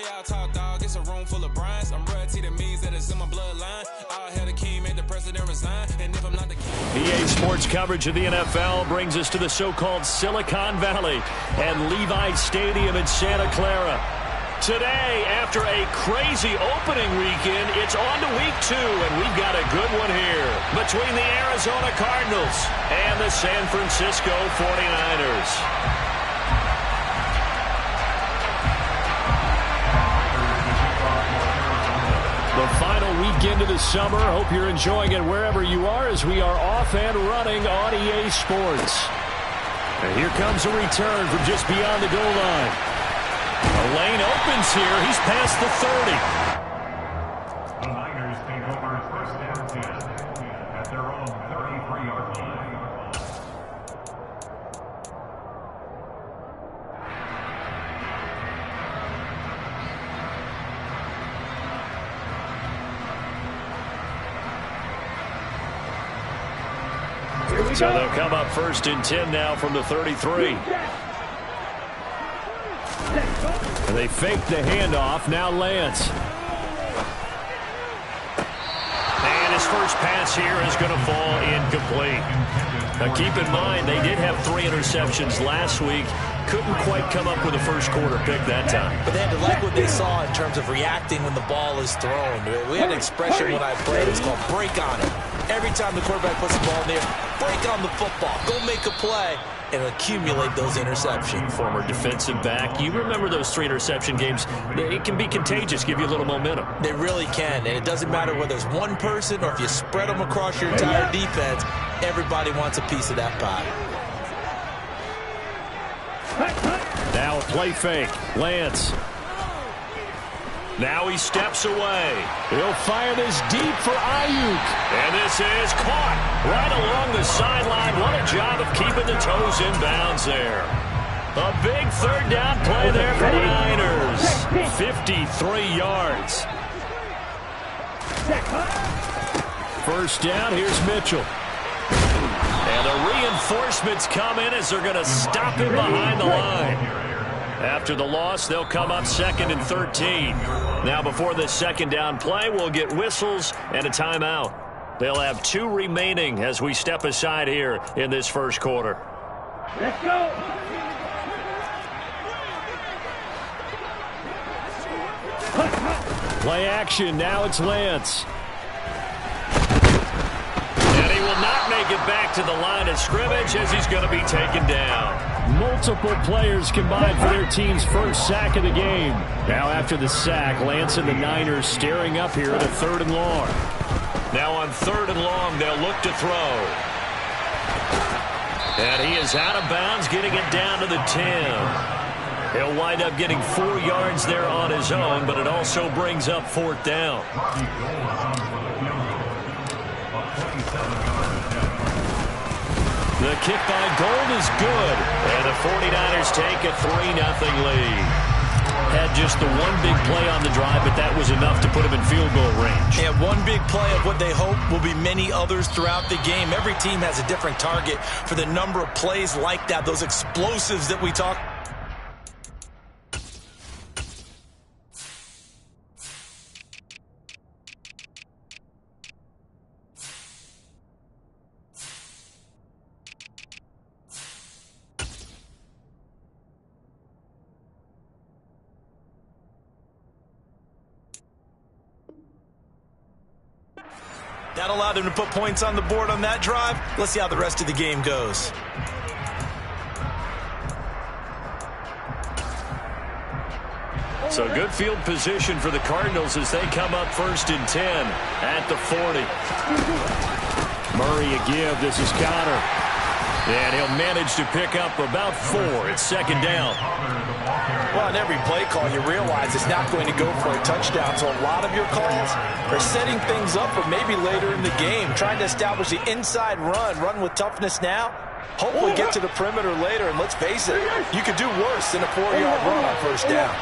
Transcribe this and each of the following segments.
way I talk, dog, it's a room full of brinds. I'm royalty, that means that it's in my bloodline. I'll have the king, make the president resign. And if I'm not the king... EA Sports coverage of the NFL brings us to the so-called Silicon Valley and Levi Stadium in Santa Clara. Today, after a crazy opening weekend, it's on to week 2, and we've got a good one here between the Arizona Cardinals and the San Francisco 49ers. The final weekend of the summer. Hope you're enjoying it wherever you are as we are off and running on EA Sports. And here comes a return from just beyond the goal line. The lane opens here. He's past the 30. The Niners take over first down 10 at their own 33-yard line. So they'll come up first and 10 now from the 33. And they fake the handoff. Now Lance. And his first pass here is going to fall incomplete. Now keep in mind, they did have 3 interceptions last week. Couldn't quite come up with a first quarter pick that time. But they had to like what they saw in terms of reacting when the ball is thrown. We had an expression when I played. It's called break on it. Every time the quarterback puts the ball in there, break on the football. Go make a play and accumulate those interceptions. Former defensive back. You remember those 3 interception games. It can be contagious, give you a little momentum. They really can, and it doesn't matter whether it's one person or if you spread them across your entire defense, everybody wants a piece of that pie. Now a play fake. Lance. Now he steps away. He'll fire this deep for Ayuk. And this is caught right along the sideline. What a job of keeping the toes in bounds there. A big third down play there for the Niners. 53 yards. First down, here's Mitchell. And the reinforcements come in as they're going to stop him behind the line. After the loss, they'll come up second and 13. Now, before this second down play, we'll get whistles and a timeout. They'll have 2 remaining as we step aside here in this first quarter. Let's go. Play action. Now it's Lance. And he will not make it back to the line of scrimmage as he's going to be taken down. Multiple players combined for their team's first sack of the game. Now after the sack, Lance and the Niners staring up here at a 3rd and long. Now on 3rd and long, they'll look to throw. And he is out of bounds, getting it down to the 10. He'll wind up getting 4 yards there on his own, but it also brings up 4th down. The kick by Gold is good, and the 49ers take a 3-0 lead. Had just the one big play on the drive, but that was enough to put him in field goal range. Yeah, one big play of what they hope will be many others throughout the game. Every team has a different target for the number of plays like that, those explosives that we talk. That allowed him to put points on the board on that drive. Let's see how the rest of the game goes. So good field position for the Cardinals as they come up first and 10 at the 40. Murray a give. This is Connor. And he'll manage to pick up about 4. It's second down. Well, in every play call, you realize it's not going to go for a touchdown. So a lot of your calls are setting things up for maybe later in the game, trying to establish the inside run with toughness now. Hopefully get to the perimeter later, and let's face it, you could do worse than a 4-yard run on first down.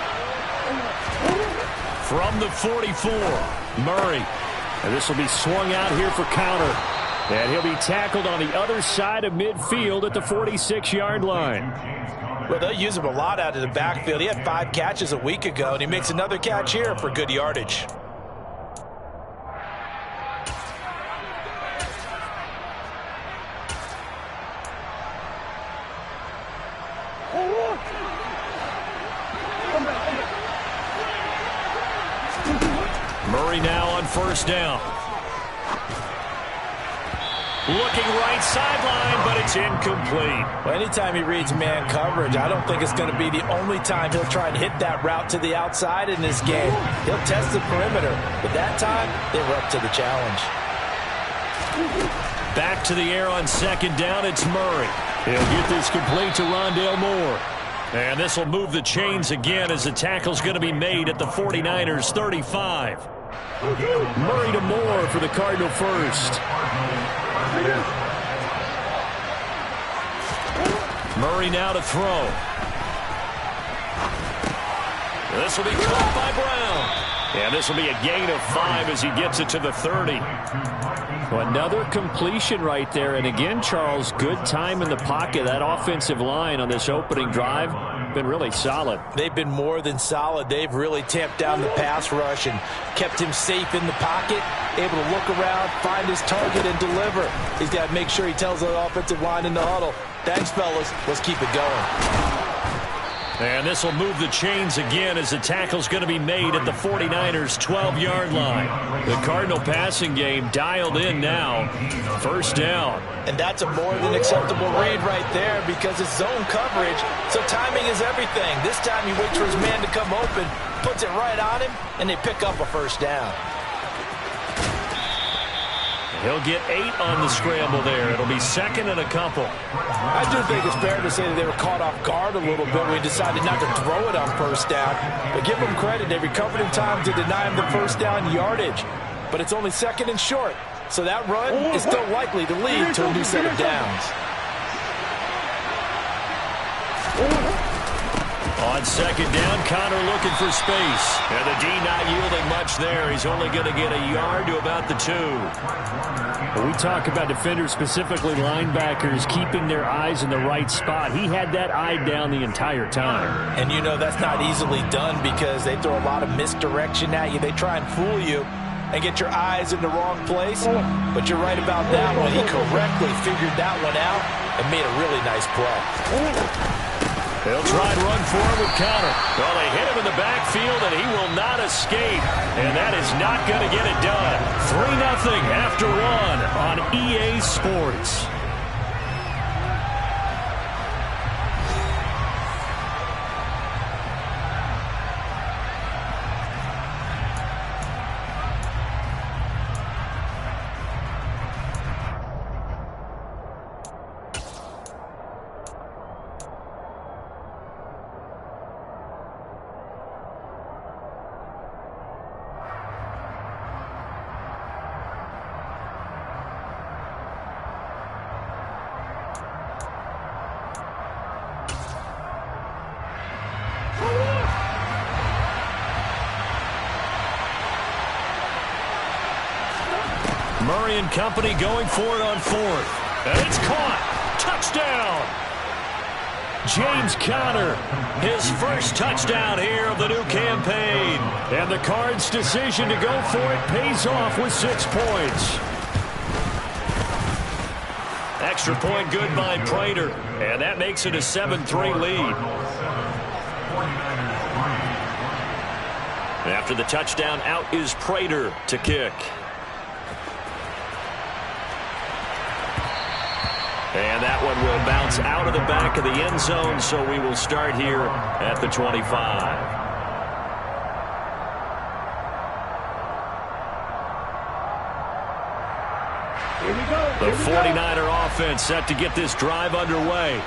From the 44, Murray. And this will be swung out here for counter. And he'll be tackled on the other side of midfield at the 46-yard line. Well, they'll use him a lot out of the backfield. He had 5 catches a week ago, and he makes another catch here for good yardage. Murray now on first down. Looking right sideline, but it's incomplete. Well, anytime he reads man coverage, I don't think it's going to be the only time he'll try and hit that route to the outside in this game. He'll test the perimeter, but that time, they were up to the challenge. Back to the air on second down, it's Murray. He'll get this complete to Rondale Moore. And this will move the chains again as the tackle's going to be made at the 49ers 35. Murray to Moore for the Cardinal first. Murray now to throw. This will be caught by Brown. And this will be a gain of 5 as he gets it to the 30. Well, another completion right there. And again, Charles, good time in the pocket. That offensive line on this opening drive been really solid. They've been more than solid. They've really tamped down the pass rush and kept him safe in the pocket, able to look around, find his target, and deliver. He's got to make sure he tells the offensive line in the huddle, thanks, fellas. Let's keep it going. And this will move the chains again as the tackle's going to be made at the 49ers 12-yard line. The Cardinal passing game dialed in now. First down. And that's a more than acceptable read right there because it's zone coverage, so timing is everything. This time he waits for his man to come open, puts it right on him, and they pick up a first down. He'll get 8 on the scramble there. It'll be second and a couple. I do think it's fair to say that they were caught off guard a little bit when he decided not to throw it on first down. But give them credit. They recovered in time to deny him the first down yardage. But it's only second and short. So that run is still likely to lead to a new set of downs. On second down, Connor looking for space. And the D not yielding much there. He's only going to get a yard to about the 2. We talk about defenders, specifically linebackers, keeping their eyes in the right spot. He had that eye down the entire time. And you know that's not easily done because they throw a lot of misdirection at you. They try and fool you and get your eyes in the wrong place. But you're right about that one. He correctly figured that one out and made a really nice play. They'll try and run for him with Connor. Well, they hit him in the backfield, and he will not escape. And that is not going to get it done. 3-0 after 1 on EA Sports. Murray and company going for it on 4th. And it's caught. Touchdown. James Conner, his first touchdown here of the new campaign. And the Cards' decision to go for it pays off with 6 points. Extra point good by Prater. And that makes it a 7-3 lead. After the touchdown, out is Prater to kick. And that one will bounce out of the back of the end zone, so we will start here at the 25. Here we go. The 49er offense set to get this drive underway.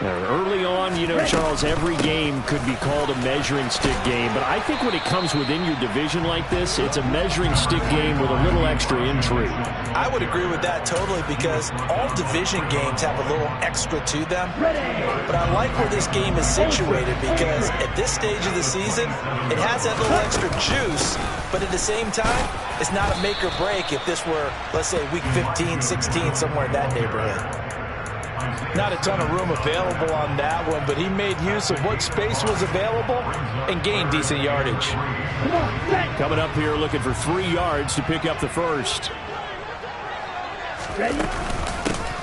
Early on, you know, Charles, every game could be called a measuring stick game. But I think when it comes within your division like this, it's a measuring stick game with a little extra intrigue. I would agree with that totally because all division games have a little extra to them. But I like where this game is situated because at this stage of the season, it has that little extra juice. But at the same time, it's not a make or break if this were, let's say, week 15, 16, somewhere in that neighborhood. Not a ton of room available on that one, but he made use of what space was available and gained decent yardage. Coming up here looking for 3 yards to pick up the first.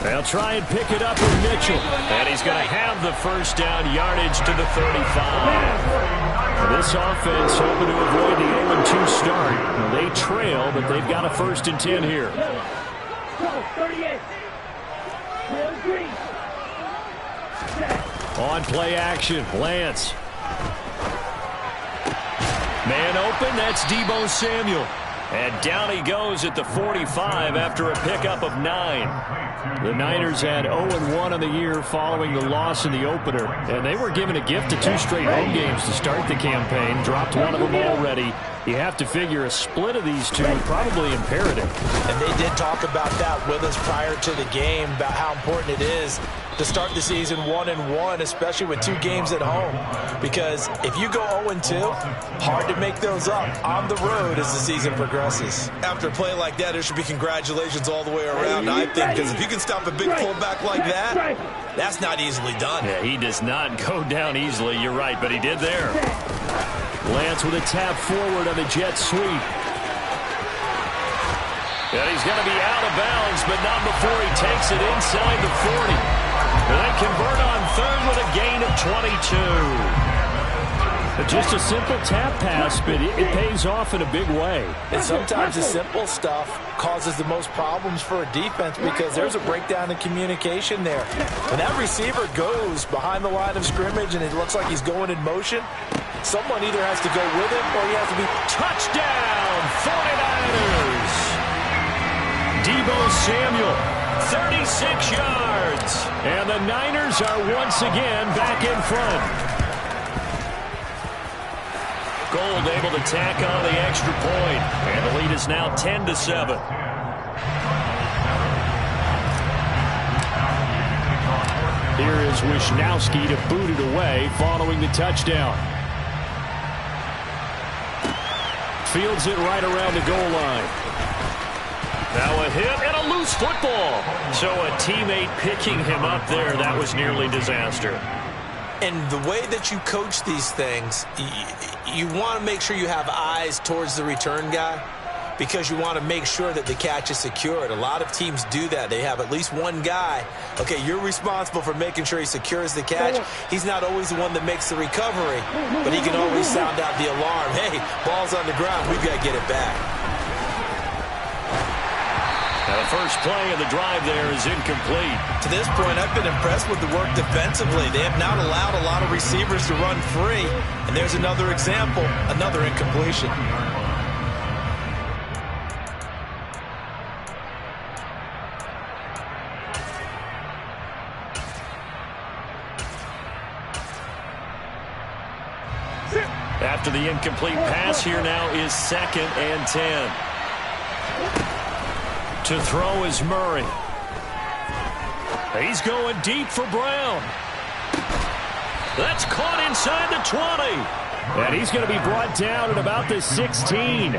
They'll try and pick it up with Mitchell. And he's going to have the first down, yardage to the 35. This offense hoping to avoid the 0-2 start. Well, they trail, but they've got a 1st and 10 here. On play action, Lance. Man open, that's Deebo Samuel. And down he goes at the 45 after a pickup of 9. The Niners had 0-1 on the year following the loss in the opener. And they were given a gift of 2 straight home games to start the campaign. Dropped one of them already. You have to figure a split of these two probably imperative. And they did talk about that with us prior to the game, about how important it is to start the season 1-1, especially with 2 games at home. Because if you go 0-2, hard to make those up on the road as the season progresses. After a play like that, there should be congratulations all the way around, I think, because if you can stop a big fullback like that, that's not easily done. Yeah, he does not go down easily, you're right, but he did there. Lance with a tap forward on the jet sweep. And he's going to be out of bounds, but not before he takes it inside the 40. And they convert on 3rd with a gain of 22. Just a simple tap pass, but it pays off in a big way. And sometimes the simple stuff causes the most problems for a defense because there's a breakdown in communication there. When that receiver goes behind the line of scrimmage and it looks like he's going in motion, someone either has to go with him or he has to be touchdown 49ers. Deebo Samuel, 36 yards. And the Niners are once again back in front. Gold able to tack on the extra point. And the lead is now 10-7. Here is Wisnowski to boot it away following the touchdown. Fields it right around the goal line. Now a hit and a loose football. So a teammate picking him up there, that was nearly disaster. And the way that you coach these things, you want to make sure you have eyes towards the return guy because you want to make sure that the catch is secured. A lot of teams do that. They have at least one guy. Okay, you're responsible for making sure he secures the catch. He's not always the one that makes the recovery, but he can always sound out the alarm. Hey, ball's on the ground. We've got to get it back. Now the first play of the drive there is incomplete. To this point, I've been impressed with the work defensively. They have not allowed a lot of receivers to run free. And there's another example, another incompletion. After the incomplete pass, here now is 2nd and 10. To throw is Murray. He's going deep for Brown. That's caught inside the 20. And he's going to be brought down at about the 16.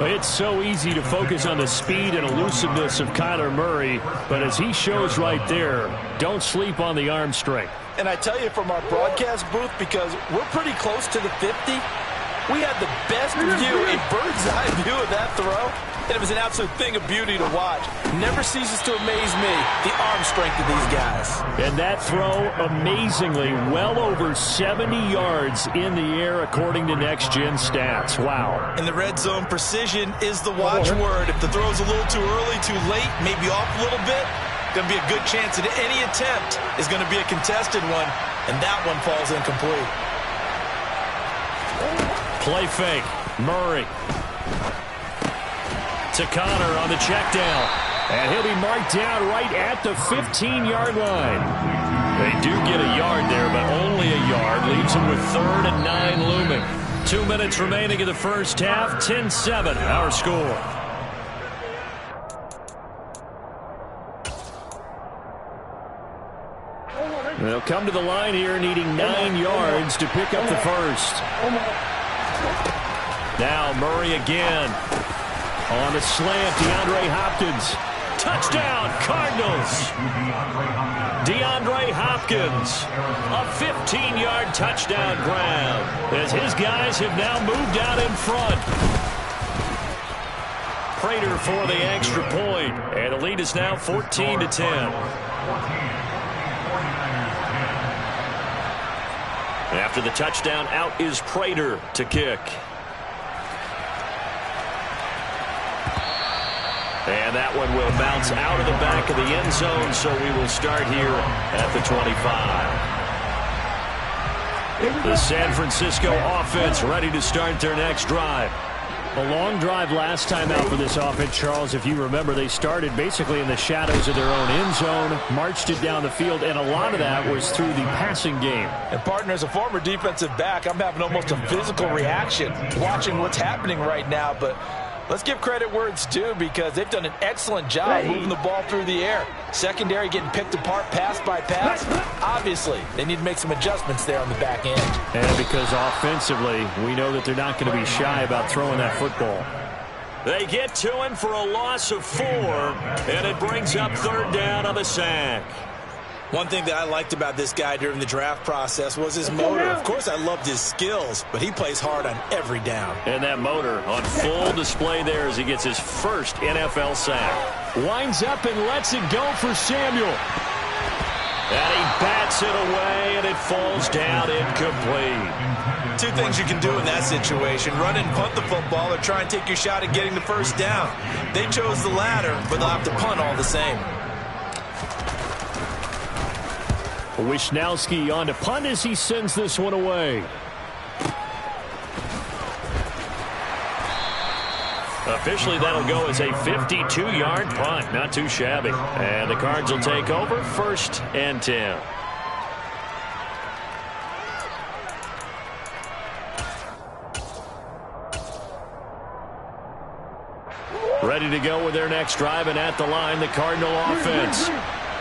It's so easy to focus on the speed and elusiveness of Kyler Murray, but as he shows right there, don't sleep on the arm strength. And I tell you from our broadcast booth, because we're pretty close to the 50, we had the best view, a bird's eye view of that throw. And it was an absolute thing of beauty to watch. Never ceases to amaze me, the arm strength of these guys. And that throw, amazingly, well over 70 yards in the air, according to Next Gen Stats. Wow. In the red zone, precision is the watchword. If the throw's a little too early, too late, maybe off a little bit, going to be a good chance that any attempt is going to be a contested one, and that one falls incomplete. Play fake. Murray. To Connor on the check down. And he'll be marked down right at the 15-yard line. They do get a yard there, but only a yard. Leaves them with 3rd and 9 looming. 2 minutes remaining in the first half. 10-7, our score. They'll come to the line here needing 9 yards to pick up the first. Now Murray again. On the slant, DeAndre Hopkins. Touchdown, Cardinals. DeAndre Hopkins, a 15-yard touchdown grab as his guys have now moved out in front. Prater for the extra point, and the lead is now 14-10. After the touchdown, out is Prater to kick. And that one will bounce out of the back of the end zone, so we will start here at the 25. The San Francisco offense ready to start their next drive. A long drive last time out for this offense, Charles. If you remember, they started basically in the shadows of their own end zone, marched it down the field, and a lot of that was through the passing game. And, partner, as a former defensive back, I'm having almost a physical reaction watching what's happening right now. But let's give credit where it's due because they've done an excellent job moving the ball through the air. Secondary getting picked apart pass by pass. Obviously, they need to make some adjustments there on the back end. And because offensively, we know that they're not going to be shy about throwing that football. They get to him for a loss of 4, and it brings up third down on the sack. One thing that I liked about this guy during the draft process was his motor. Of course, I loved his skills, but he plays hard on every down. And that motor on full display there as he gets his first NFL sack. Winds up and lets it go for Samuel. And he bats it away, and it falls down incomplete. Two things you can do in that situation: run and punt the football, or try and take your shot at getting the first down. They chose the latter, but they'll have to punt all the same. Wisnowski on to punt as he sends this one away. Officially, that'll go as a 52-yard punt. Not too shabby. And the Cards will take over 1st and 10. Ready to go with their next drive, and at the line, the Cardinal offense.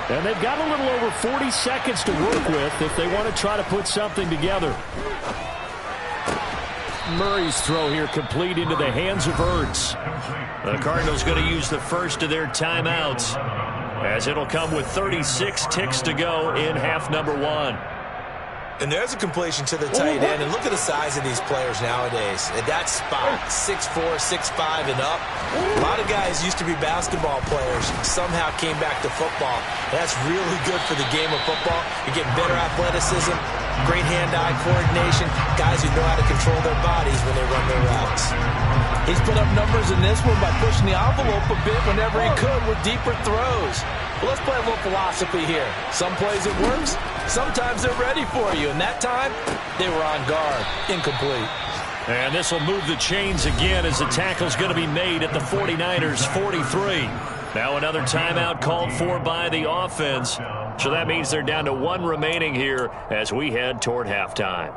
And they've got a little over 40 seconds to work with if they want to try to put something together. Murray's throw here complete into the hands of Ertz. The Cardinals going to use the first of their timeouts, as it'll come with 36 ticks to go in half number 1. And there's a completion to the tight end. And look at the size of these players nowadays. At that spot, 6'4", 6'5", and up. A lot of guys used to be basketball players, somehow came back to football. That's really good for the game of football. You're getting better athleticism, great hand-eye coordination, guys who know how to control their bodies when they run their routes. He's put up numbers in this one by pushing the envelope a bit whenever he could with deeper throws. But let's play a little philosophy here. Some plays it works, sometimes they're ready for you. And that time, they were on guard. Incomplete. And this will move the chains again as the tackle's going to be made at the 49ers 43. Now another timeout called for by the offense. So that means they're down to 1 remaining here as we head toward halftime.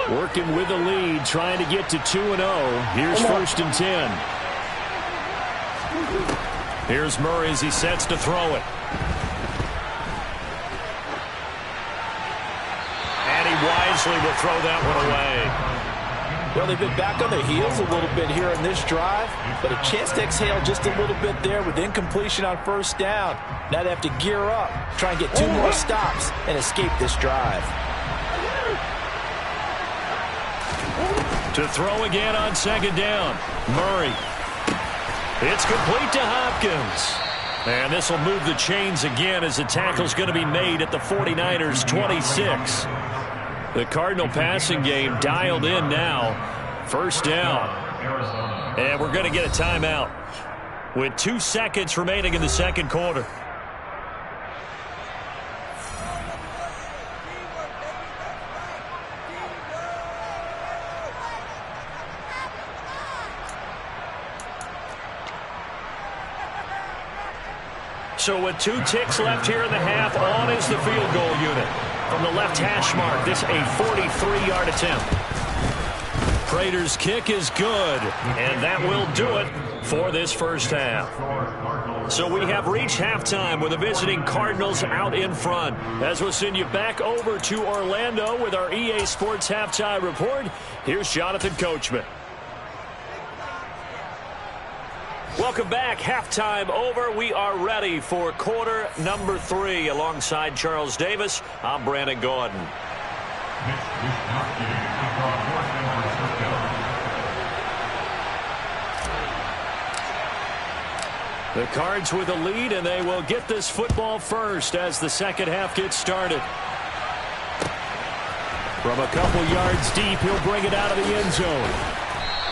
Working with the lead, trying to get to 2-0. Here's 1st and 10. Here's Murray as he sets to throw it. And he wisely will throw that one away. Well, they've been back on their heels a little bit here in this drive, but a chance to exhale just a little bit there with incompletion on 1st down. Now they have to gear up, try and get 2 more stops, and escape this drive. To throw again on 2nd down. Murray. It's complete to Hopkins. And this will move the chains again as the tackle's going to be made at the 49ers 26. The Cardinal passing game dialed in now. 1st down. And we're going to get a timeout with 2 seconds remaining in the 2nd quarter. So with 2 ticks left here in the half, on is the field goal unit. From the left hash mark, this a 43-yard attempt. Prater's kick is good, and that will do it for this 1st half. So we have reached halftime with the visiting Cardinals out in front. As we'll send you back over to Orlando with our EA Sports Halftime Report, here's Jonathan Coachman. Welcome back. Halftime over. We are ready for quarter number 3. Alongside Charles Davis, I'm Brandon Gordon. The Cards with a lead, and they will get this football first as the second half gets started. From a couple yards deep, he'll bring it out of the end zone.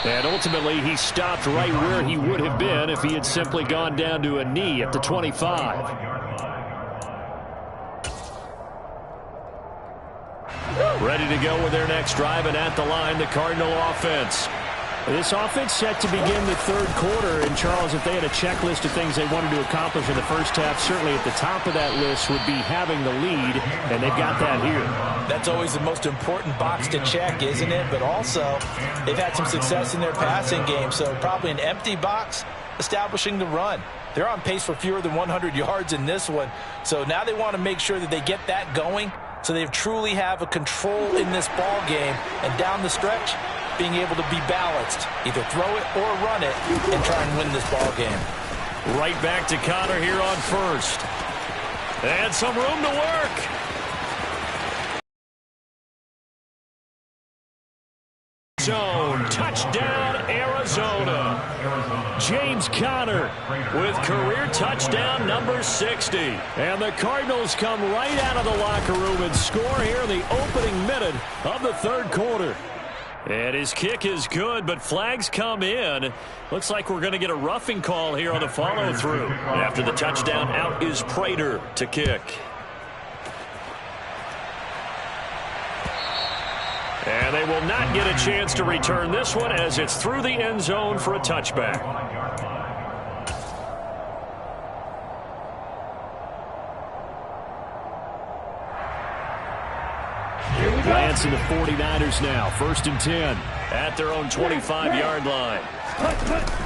And ultimately, he stopped right where he would have been if he had simply gone down to a knee at the 25. Ready to go with their next drive, and at the line, the Cardinal offense. This offense set to begin the third quarter, and Charles, if they had a checklist of things they wanted to accomplish in the first half, certainly at the top of that list would be having the lead, and they've got that here. That's always the most important box to check, isn't it? But also, they've had some success in their passing game, so probably an empty box establishing the run. They're on pace for fewer than 100 yards in this one, so now they want to make sure that they get that going so they truly have a control in this ball game, and down the stretch, being able to be balanced, either throw it or run it, and try and win this ball game. Right back to Connor here on first. And some room to work. Zone, touchdown, Arizona. James Conner with career touchdown number 60. And the Cardinals come right out of the locker room and score here in the opening minute of the third quarter. And his kick is good, but flags come in. Looks like we're going to get a roughing call here on the follow-through. After the touchdown, out is Prater to kick. And they will not get a chance to return this one as it's through the end zone for a touchback. Lance and the 49ers now. 1st and 10 at their own 25-yard line.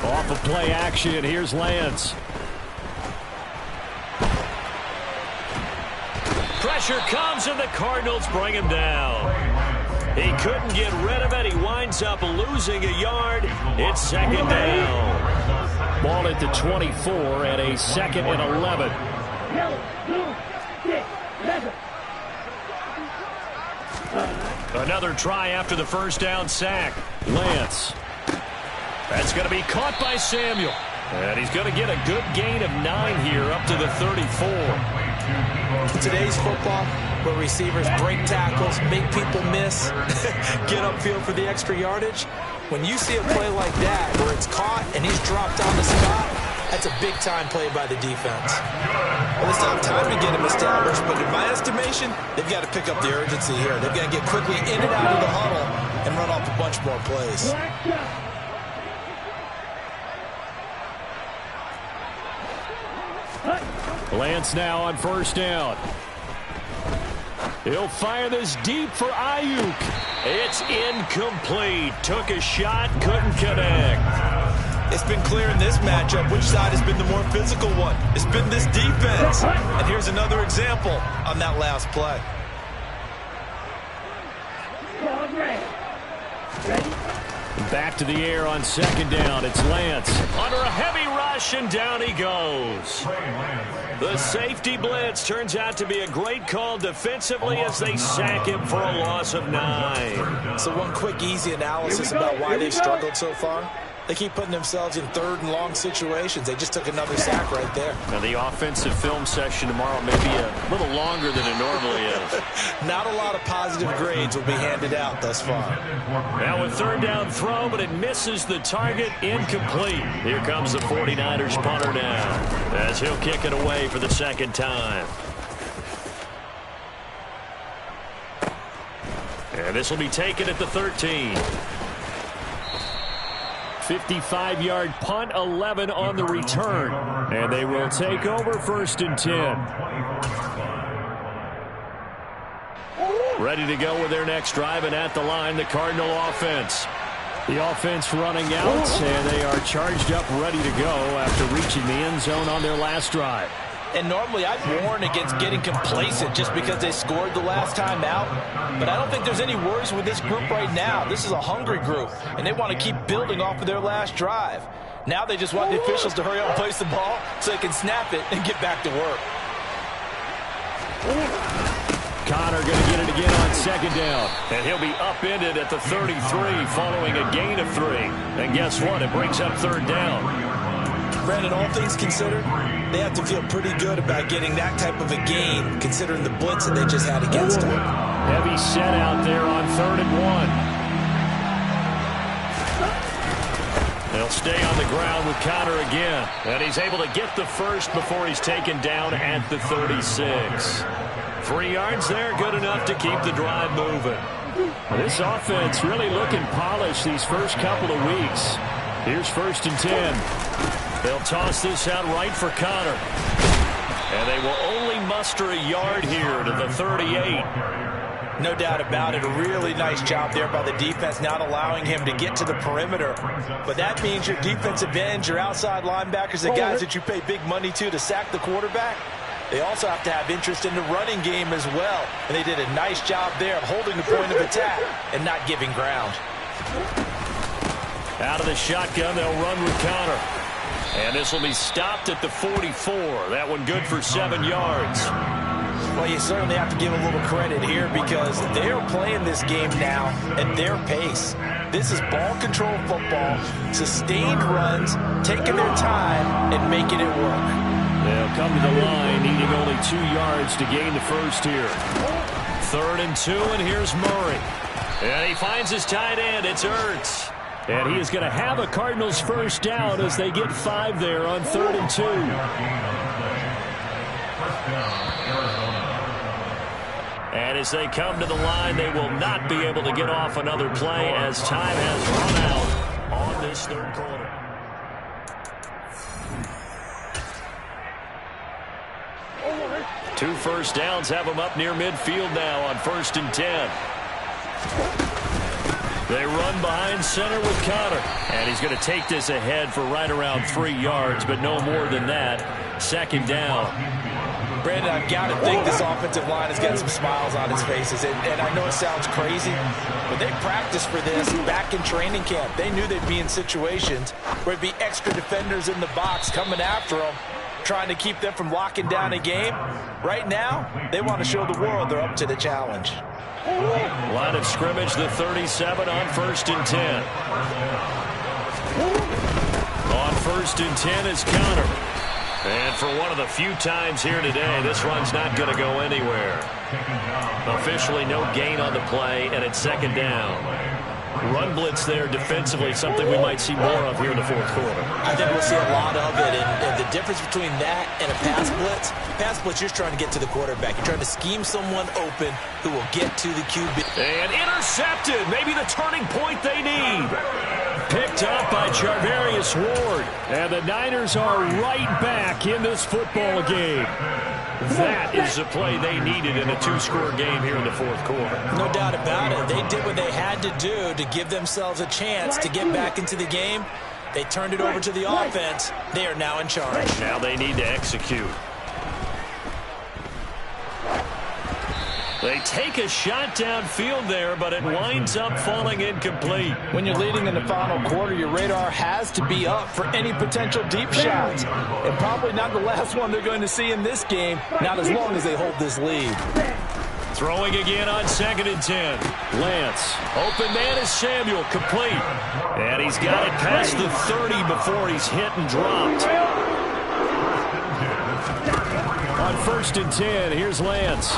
Off of play action, here's Lance. Pressure comes, and the Cardinals bring him down. He couldn't get rid of it. He winds up losing a yard. It's second down. Ball at the 24 and a 2nd and 11. Another try after the first down sack. Lance. That's going to be caught by Samuel. And he's going to get a good gain of 9 here up to the 34. Today's football, where receivers break tackles, make people miss, get upfield for the extra yardage. When you see a play like that where it's caught and he's dropped on the spot, that's a big-time play by the defense. Well, they still have time to get him established, but in my estimation, they've got to pick up the urgency here. They've got to get quickly in and out of the huddle and run off a bunch more plays. Lance now on 1st down. He'll fire this deep for Ayuk. It's incomplete. Took a shot, couldn't connect. It's been clear in this matchup which side has been the more physical one. It's been this defense. And here's another example on that last play. Back to the air on 2nd down. It's Lance. Under a heavy rush, and down he goes. The safety blitz turns out to be a great call defensively as they sack him for a loss of 9. So one quick, easy analysis about why they've struggled so far. They keep putting themselves in 3rd and long situations. They just took another sack right there. Now the offensive film session tomorrow may be a little longer than it normally is. Not a lot of positive grades will be handed out thus far. Now a 3rd down throw, but it misses the target. Incomplete. Here comes the 49ers punter now as he'll kick it away for the 2nd time. And this will be taken at the 13. 55-yard punt, 11 on the return. And they will take over 1st and 10. Ready to go with their next drive, and at the line, the Cardinal offense. The offense running out, and they are charged up, ready to go after reaching the end zone on their last drive. And normally I'd warn against getting complacent just because they scored the last time out. But I don't think there's any worries with this group right now. This is a hungry group, and they want to keep building off of their last drive. Now they just want the officials to hurry up and place the ball so they can snap it and get back to work. Connor going to get it again on second down. And he'll be upended at the 33 following a gain of 3. And guess what? It brings up third down. Brandon, all things considered, they have to feel pretty good about getting that type of a gain considering the blitz that they just had against them. Heavy set out there on 3rd and 1. They'll stay on the ground with Connor again. And he's able to get the first before he's taken down at the 36. 3 yards there, good enough to keep the drive moving. This offense really looking polished these first couple of weeks. Here's 1st and 10. They'll toss this out right for Connor. And they will only muster a yard here to the 38. No doubt about it. A really nice job there by the defense, not allowing him to get to the perimeter. But that means your defensive ends, your outside linebackers, the guys that you pay big money to sack the quarterback, they also have to have interest in the running game as well. And they did a nice job there of holding the point of attack and not giving ground. Out of the shotgun, they'll run with Connor. And this will be stopped at the 44. That one good for 7 yards. Well, you certainly have to give a little credit here because they're playing this game now at their pace. This is ball control football, sustained runs, taking their time and making it work. They'll come to the line, needing only 2 yards to gain the first here. 3rd and 2, and here's Murray. And he finds his tight end. It's Ertz. And he is going to have a Cardinals first down as they get 5 there on 3rd and 2. And as they come to the line, they will not be able to get off another play as time has run out on this 3rd quarter. Two first downs have them up near midfield now on 1st and 10. They run behind center with Connor. And he's going to take this ahead for right around 3 yards, but no more than that. 2nd down. Brandon, I've got to think this offensive line has got some smiles on its faces. And I know it sounds crazy, but they practiced for this back in training camp. They knew they'd be in situations where it'd be extra defenders in the box coming after them, trying to keep them from locking down a game. Right now, they want to show the world they're up to the challenge. Line of scrimmage, the 37 on 1st and 10. On 1st and 10 is Connor. And for one of the few times here today, this run's not going to go anywhere. Officially no gain on the play, and it's 2nd down. Run blitz there defensively, something we might see more of here in the 4th quarter. I think we'll see a lot of it, and the difference between that and a pass blitz, you're just trying to get to the quarterback. You're trying to scheme someone open who will get to the QB. And intercepted, maybe the turning point they need. Picked up by Charvarius Ward, and the Niners are right back in this football game. That is the play they needed in a 2-score game here in the 4th quarter. No doubt about it. They did what they had to do to give themselves a chance to get back into the game. They turned it over to the offense. They are now in charge. Now they need to execute. They take a shot downfield there, but it winds up falling incomplete. When you're leading in the final quarter, your radar has to be up for any potential deep shots. And probably not the last one they're going to see in this game, not as long as they hold this lead. Throwing again on 2nd and 10. Lance. Open man is Samuel, complete. And he's got it past the 30 before he's hit and dropped. On 1st and 10, here's Lance.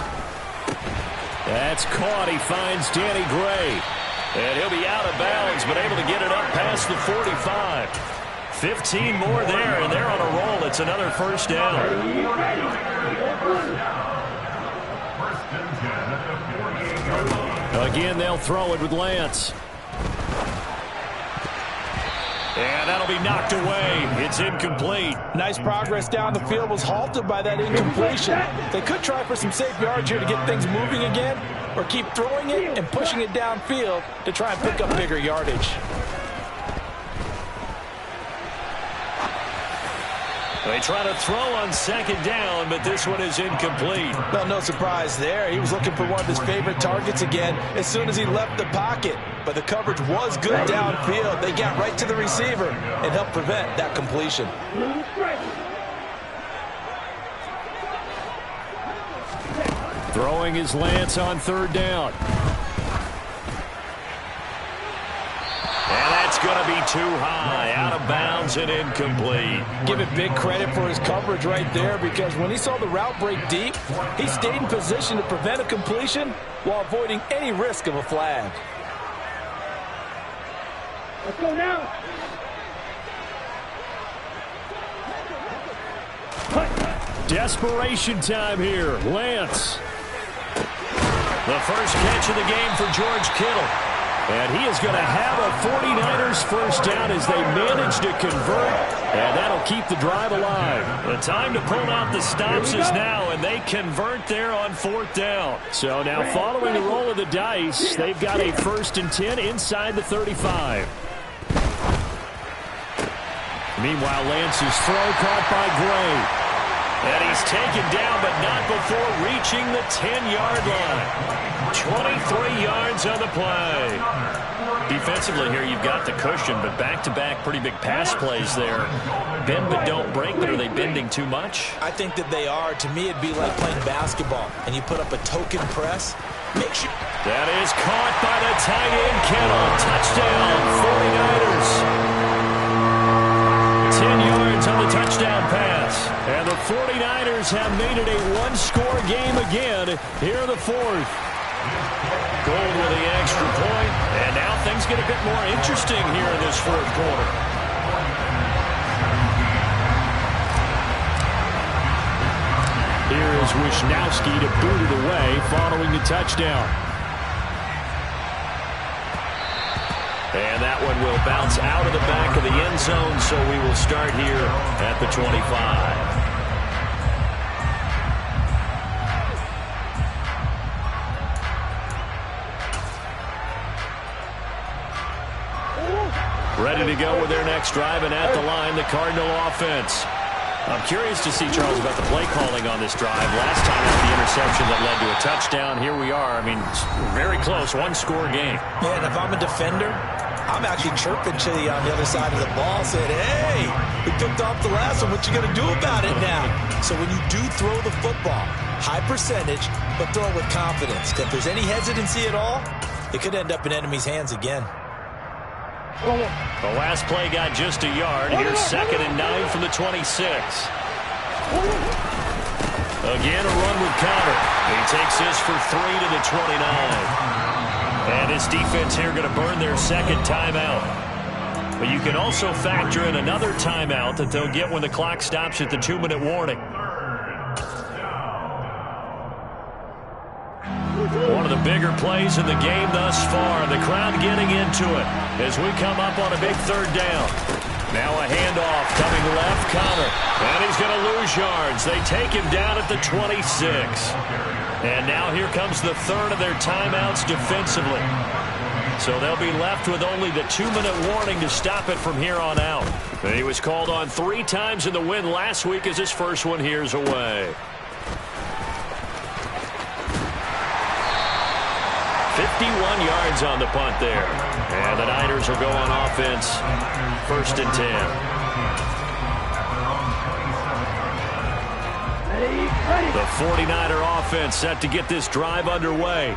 That's caught. He finds Danny Gray. And he'll be out of bounds, but able to get it up past the 45. 15 more there, and they're on a roll. It's another first down. Again, they'll throw it with Lance. And that'll be knocked away. It's incomplete. Nice progress down the field was halted by that incompletion. They could try for some safe yards here to get things moving again, or keep throwing it and pushing it downfield to try and pick up bigger yardage. They try to throw on second down, but this one is incomplete. Well, no surprise there. He was looking for one of his favorite targets again as soon as he left the pocket. But the coverage was good downfield. They got right to the receiver and helped prevent that completion. Throwing is Lance on third down. And that's going to be too high, out of bounds and incomplete. Give it big credit for his coverage right there, because when he saw the route break deep, he stayed in position to prevent a completion while avoiding any risk of a flag. Let's go now. Desperation time here. Lance. The first catch of the game for George Kittle. And he is going to have a 49ers first down as they manage to convert. And that'll keep the drive alive. The time to pull out the stops is now, and they convert there on fourth down. So now following the roll of the dice, they've got a 1st and 10 inside the 35. Meanwhile, Lance's throw caught by Gray. And he's taken down, but not before reaching the 10-yard line. 23 yards on the play. Defensively here, you've got the cushion, but back-to-back pretty big pass plays there. Bend but don't break, but are they bending too much? I think that they are. To me, it'd be like playing basketball, and you put up a token press. Make sure. That is caught by the tight end, Kittle. Touchdown, 49ers. 10 yards on the touchdown pass. And the 49ers have made it a one-score game again here in the fourth. Gold with the extra point, and now things get a bit more interesting here in this fourth quarter. Here is Wisnowski to boot it away following the touchdown. And that one will bounce out of the back of the end zone, so we will start here at the 25. Ready to go with their next drive, and at the line, the Cardinal offense. I'm curious to see, Charles, about the play calling on this drive. Last time at the interception that led to a touchdown. Here we are. I mean, very close, one-score game. Yeah, and if I'm a defender, I'm actually chirping Chili on the other side of the ball, saying, hey, we picked off the last one. What you going to do about it now? So when you do throw the football, high percentage, but throw it with confidence. If there's any hesitancy at all, it could end up in enemy's hands again. The last play got just a yard. Here's 2nd and 9 from the 26. Again, a run with Conner. He takes this for 3 to the 29. And his defense here going to burn their second timeout. But you can also factor in another timeout that they'll get when the clock stops at the 2-minute warning. One of the bigger plays in the game thus far. The crowd getting into it as we come up on a big third down. Now a handoff coming left, Conner. And he's going to lose yards. They take him down at the 26. And now here comes the third of their timeouts defensively. So they'll be left with only the 2-minute warning to stop it from here on out. And he was called on 3 times in the win last week as his first one here's away. 51 yards on the punt there. And the Niners will go on offense. 1st and 10. The 49er offense set to get this drive underway.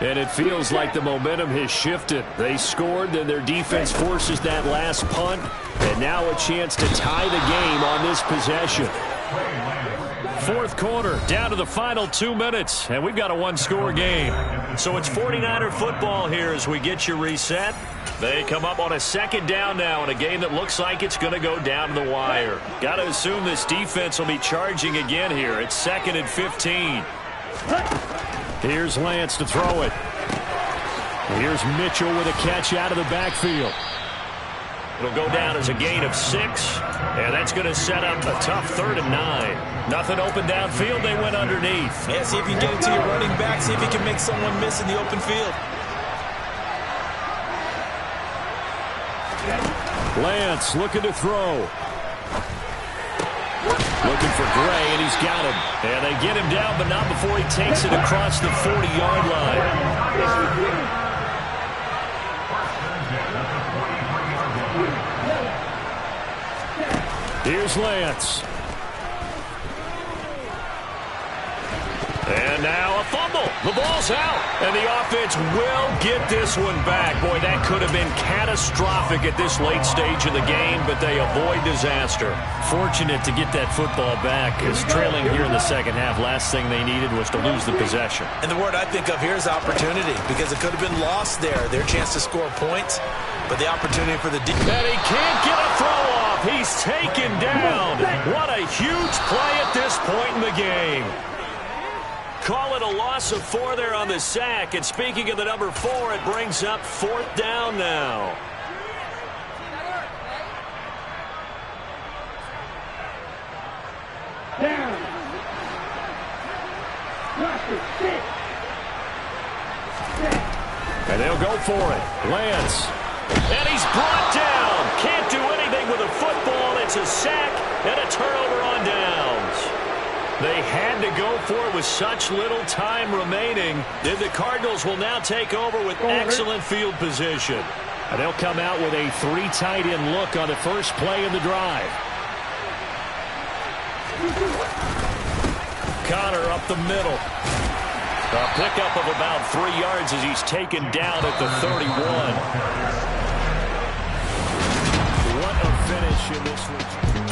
And it feels like the momentum has shifted. They scored, then their defense forces that last punt. And now a chance to tie the game on this possession. Fourth quarter, down to the final 2 minutes, and we've got a one-score game. So it's 49er football here as we get you reset. They come up on a 2nd down now in a game that looks like it's going to go down to the wire. Got to assume this defense will be charging again here. It's 2nd and 15. Here's Lance to throw it. Here's Mitchell with a catch out of the backfield. It'll go down as a gain of 6, and that's going to set up a tough 3rd and 9. Nothing open downfield. They went underneath. Yeah, see if you can get it to your running back. See if you can make someone miss in the open field. Lance looking to throw. Looking for Gray, and he's got him. And they get him down, but not before he takes it across the 40-yard line. Here's Lance. And now a fumble. The ball's out. And the offense will get this one back. Boy, that could have been catastrophic at this late stage of the game, but they avoid disaster. Fortunate to get that football back, as trailing here in the second half, last thing they needed was to lose the possession. And the word I think of here is opportunity, because it could have been lost there. Their chance to score points, but the opportunity for the defense. And he can't get a throw off. He's taken down. What a huge play at this point in the game. Call it a loss of 4 there on the sack. And speaking of the number 4, it brings up 4th down now. And they'll go for it. Lance. And he's brought down. Can't do anything with a football. It's a sack and a turnover on downs. They had to go for it with such little time remaining. And the Cardinals will now take over with excellent field position. And they'll come out with a 3 tight end look on the first play of the drive. Connor up the middle. A pickup of about 3 yards as he's taken down at the 31. What a finish in this one.